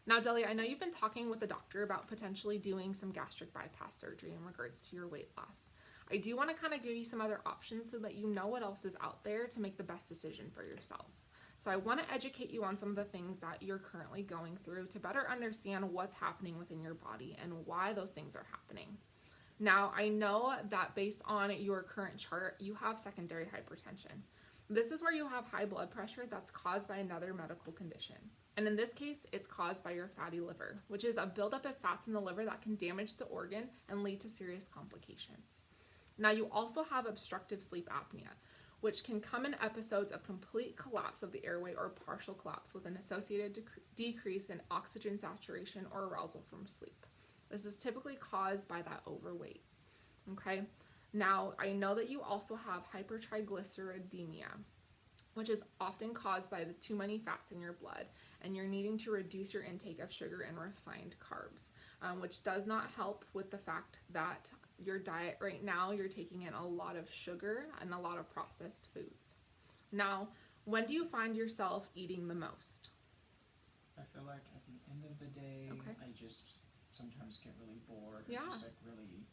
Now, Delia, I know you've been talking with the doctor about potentially doing some gastric bypass surgery in regards to your weight loss. I do want to kind of give you some other options so that you know what else is out there to make the best decision for yourself. So I want to educate you on some of the things that you're currently going through to better understand what's happening within your body and why those things are happening. Now, I know that based on your current chart, you have secondary hypertension. This is where you have high blood pressure that's caused by another medical condition. And in this case, it's caused by your fatty liver, which is a buildup of fats in the liver that can damage the organ and lead to serious complications. Now, you also have obstructive sleep apnea, which can come in episodes of complete collapse of the airway or partial collapse with an associated decrease in oxygen saturation or arousal from sleep. This is typically caused by that overweight. Okay. Now, I know that you also have hypertriglyceridemia, which is often caused by the too many fats in your blood, and you're needing to reduce your intake of sugar and refined carbs, which does not help with the fact that your diet right now, you're taking in a lot of sugar and a lot of processed foods. Now, when do you find yourself eating the most? I feel like at the end of the day, I just sometimes get really bored, or just like really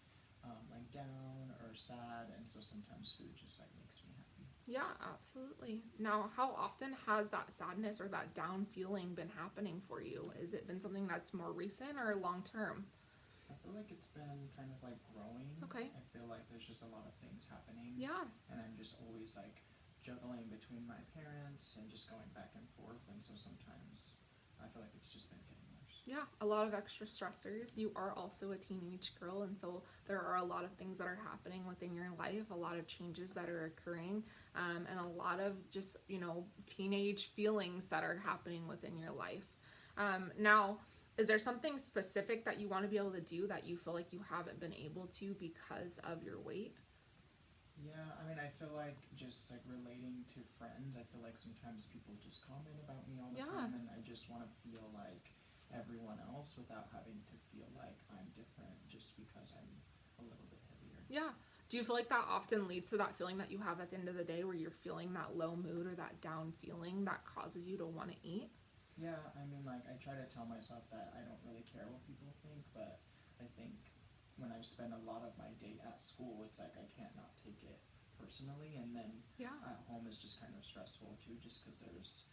like down or sad, and so sometimes food just like makes me happy. Yeah, absolutely. Now, how often has that sadness or that down feeling been happening for you? Has it been something that's more recent or long term? I feel like it's been kind of like growing. Okay. I feel like there's just a lot of things happening. Yeah. And I'm just always like juggling between my parents and just going back and forth, and so sometimes I feel like it's just been getting worse. Yeah, a lot of extra stressors. You are also a teenage girl, and so there are a lot of things that are happening within your life, a lot of changes that are occurring, and a lot of just, teenage feelings that are happening within your life. Now, is there something specific that you want to be able to do that you feel like you haven't been able to because of your weight? Yeah, I mean, I feel like just like relating to friends, I feel like sometimes people just comment about me all the time, and I just want to feel like everyone else without having to feel like I'm different just because I'm a little bit heavier. Yeah. Do you feel like that often leads to that feeling that you have at the end of the day where you're feeling that low mood or that down feeling that causes you to want to eat? Yeah, I mean, like, I try to tell myself that I don't really care what people think, but I think when I spend a lot of my day at school, it's like I can't not take it personally, and then at home is just kind of stressful too, just because there's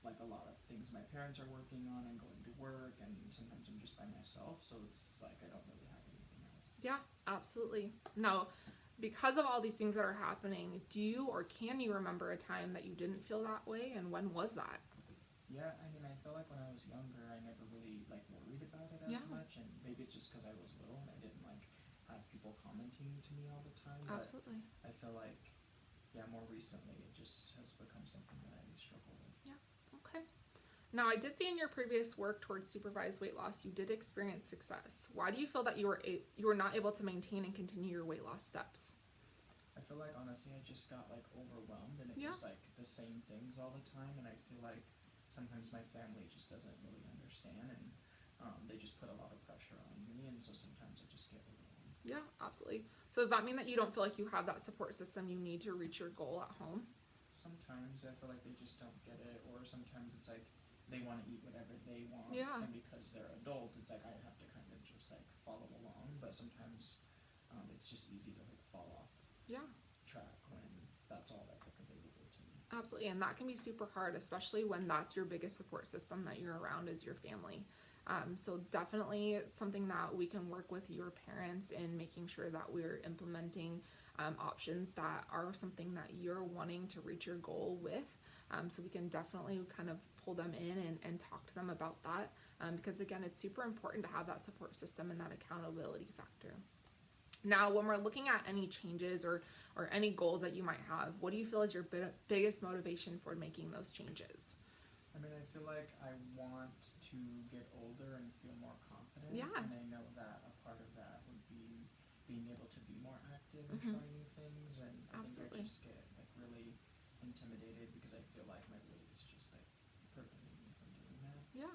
like a lot of things my parents are working on and going to work, and sometimes I'm just by myself, so it's like I don't really have anything else. Yeah, absolutely. Now, because of all these things that are happening, do you or can you remember a time that you didn't feel that way, and when was that? Yeah, I mean, I feel like when I was younger, I never really like worried about it as much, and maybe it's just because I was little and I didn't like have people commenting to me all the time. But Absolutely. I feel like, more recently it just has become something that I struggle with. Yeah. Okay. Now, I did see in your previous work towards supervised weight loss, you did experience success. Why do you feel that you were not able to maintain and continue your weight loss steps? I feel like honestly, I just got like overwhelmed, and it was like the same things all the time, and I feel like sometimes my family just doesn't really understand, and they just put a lot of pressure on me, and so sometimes I just get overwhelmed. Yeah, absolutely. So does that mean that you don't feel like you have that support system you need to reach your goal at home? Sometimes I feel like they just don't get it, or sometimes it's like they want to eat whatever they want, and because they're adults, it's like I have to kind of just like follow along, but sometimes it's just easy to like fall off track when that's all that's like available to me. Absolutely, and that can be super hard, especially when that's your biggest support system that you're around is your family. So definitely it's something that we can work with your parents in making sure that we're implementing options that are something that you're wanting to reach your goal with. So we can definitely kind of pull them in and talk to them about that because again, it's super important to have that support system and that accountability factor. Now, when we're looking at any changes or any goals that you might have, what do you feel is your biggest motivation for making those changes? I mean, I feel like I want to get older and feel more confident. Yeah. And I know that a part of that would be being able to be more active and try new things. And I think I just get like really intimidated because I feel like my weight is just like preventing me from doing that. Yeah.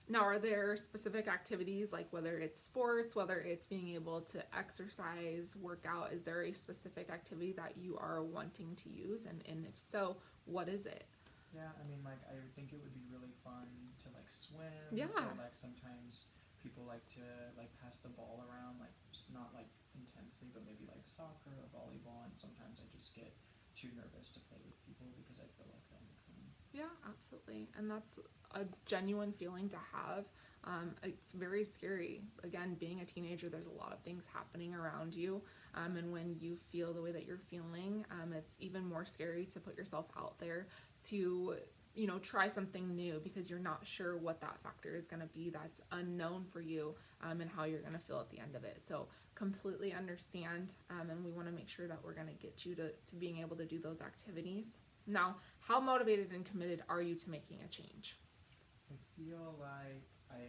Now, are there specific activities, like whether it's sports, whether it's being able to exercise, work out, is there a specific activity that you are wanting to use? And if so, what is it? Yeah, I mean, like, I think it would be really fun to like swim. Yeah. Or like sometimes people like to like pass the ball around, like just not like intensely, but maybe like soccer or volleyball. And sometimes I just get too nervous to play with people because I feel like they'll make fun. Yeah, absolutely. And that's a genuine feeling to have. It's very scary. Again, being a teenager, there's a lot of things happening around you. And when you feel the way that you're feeling, it's even more scary to put yourself out there to, try something new because you're not sure what that factor is going to be that's unknown for you, and how you're going to feel at the end of it. So completely understand. And we want to make sure that we're going to get you to being able to do those activities. Now, how motivated and committed are you to making a change? I feel like I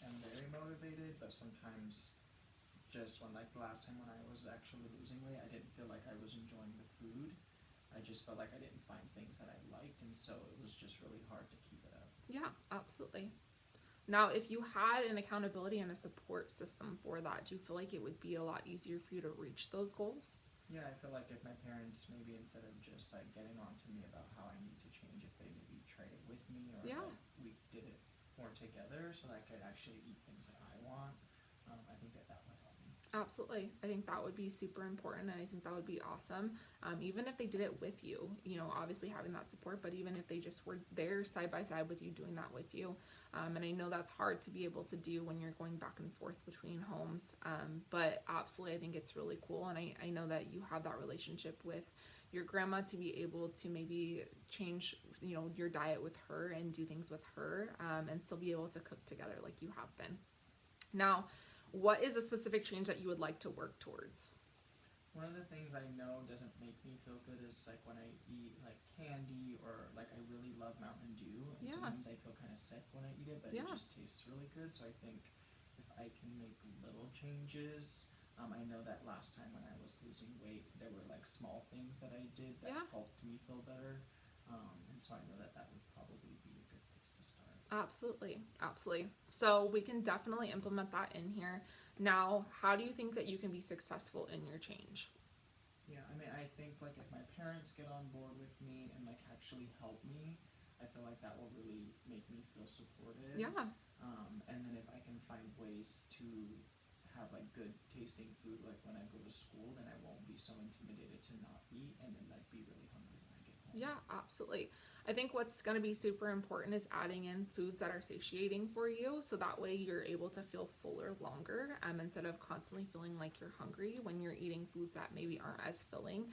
am very motivated, but sometimes just when like the last time when I was actually losing weight, I didn't feel like I was enjoying the food. I just felt like I didn't find things that I liked, and so it was just really hard to keep it up. Yeah, absolutely. Now, if you had an accountability and a support system for that, do you feel like it would be a lot easier for you to reach those goals? Yeah, I feel like if my parents maybe instead of just like getting on to me about how I need to change, if they maybe tried it with me or Yeah. like we did it more together so that I could actually eat things that I want, I think that would help me. Absolutely. I think that would be super important, and I think that would be awesome. Even if they did it with you, obviously having that support, but even if they just were there side by side with you, doing that with you. And I know that's hard to be able to do when you're going back and forth between homes. But absolutely, I think it's really cool. And I know that you have that relationship with your grandma to be able to maybe change, your diet with her and do things with her, and still be able to cook together like you have been. Now, what is a specific change that you would like to work towards? One of the things I know doesn't make me feel good is like when I eat like candy or like I really love Mountain Dew, and Yeah. sometimes I feel kind of sick when I eat it, but Yeah. it just tastes really good. So I think if I can make little changes, I know that last time when I was losing weight, there were like small things that I did that Yeah. helped me feel better, and so I know that would probably be a good place to start. Absolutely. Absolutely. So we can definitely implement that in here. Now, how do you think that you can be successful in your change? Yeah, I mean, I think like if my parents get on board with me and like actually help me, I feel like that will really make me feel supported. Yeah. And then if I can find ways to have like good tasting food, like when I go to school, then I won't be so intimidated to not eat and then like be really hungry when I get home. Yeah, absolutely. I think what's going to be super important is adding in foods that are satiating for you, so that way you're able to feel fuller longer, instead of constantly feeling like you're hungry when you're eating foods that maybe aren't as filling,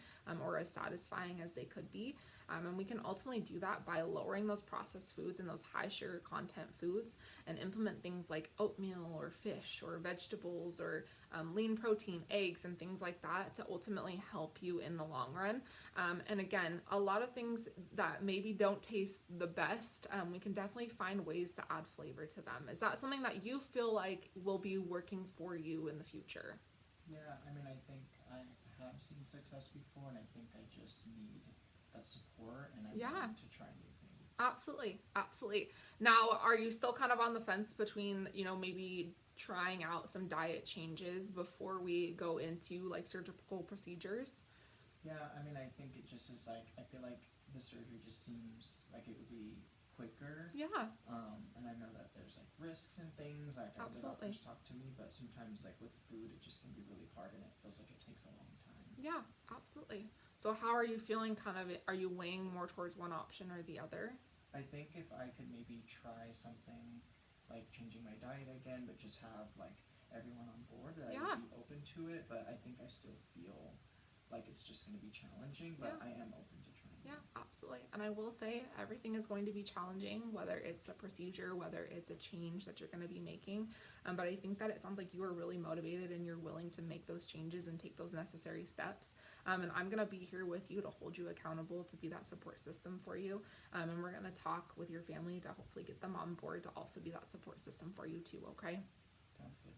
or as satisfying as they could be. And we can ultimately do that by lowering those processed foods and those high sugar content foods, and implement things like oatmeal or fish or vegetables or lean protein, eggs, and things like that to ultimately help you in the long run. And again, a lot of things that maybe don't taste the best, we can definitely find ways to add flavor to them. Is that something that you feel like will be working for you in the future? Yeah, I mean, I think I have seen success before, and I think I just need that support, and I'm willing to try new things. Absolutely. Absolutely. Now, are you still kind of on the fence between, maybe trying out some diet changes before we go into like surgical procedures? Yeah, I mean, I think it just is like, I feel like the surgery just seems like it would be quicker. Yeah. And I know that there's like risks and things, like the Absolutely. doctors talk to me, but sometimes like with food, it just can be really hard and it feels like it takes a long time. Yeah, absolutely. So how are you feeling are you weighing more towards one option or the other? I think if I could maybe try something like changing my diet again, but just have like everyone on board, that I would be open to it, but I think I still feel like it's just going to be challenging, but I am open to trying. Yeah, absolutely. And I will say everything is going to be challenging, whether it's a procedure, whether it's a change that you're going to be making. But I think that it sounds like you are really motivated and you're willing to make those changes and take those necessary steps. And I'm going to be here with you to hold you accountable, to be that support system for you. And we're going to talk with your family to hopefully get them on board to also be that support system for you too, okay? Sounds good.